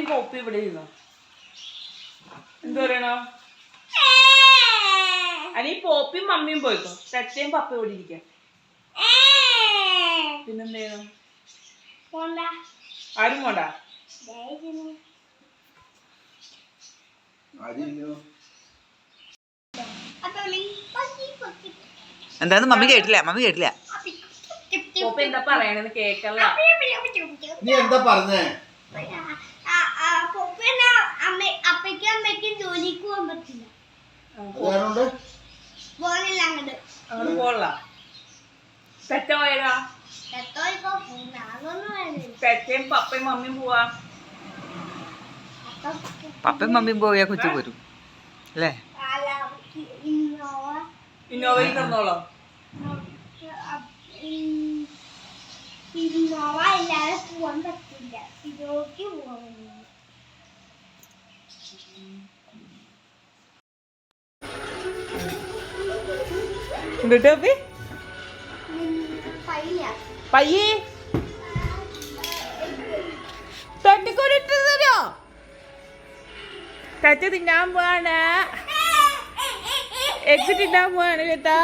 തത്തയും poppy ഇവിടെ ഇരുന്നോ? എന്ത് പറയണോ? അല്ലെ പോപ്പിയും മമ്മിയും പോയിക്കോ. തത്തയും പപ്പ ഇവിടെ ഇരിക്കാം. പിന്നെന്തേനു? ആരും പോണ്ട. എന്താന്ന് മമ്മി കേട്ടില്ല. പോപ്പി എന്താ പറയണെന്ന് കേക്കല്ല. നീ എന്താ പറഞ്ഞേ? അപ്പയ്ക്കും അമ്മയ്ക്കും ജോലിക്ക് പോകാൻ പറ്റില്ല. അങ്ങോട്ട് പോള. തെറ്റ പോയതാ. തെറ്റയും പപ്പയും മമ്മിയും പോവാ. പപ്പയും മമ്മിയും പോയാ കൊച്ചു പോരും അല്ലേ? ഇന്നോവയിൽ തന്നോളോ? ഇന്നോവ ഇല്ലാതെ പോവാൻ പറ്റില്ല. ഇതോക്ക് പോവാൻ പയ്യേ തട്ടിക്കൊരിട്ട് തരോ? തച്ച തിന്നാൻ പോവാണ്. എഗ് തിന്നാൻ പോവാണ് കേട്ടാ.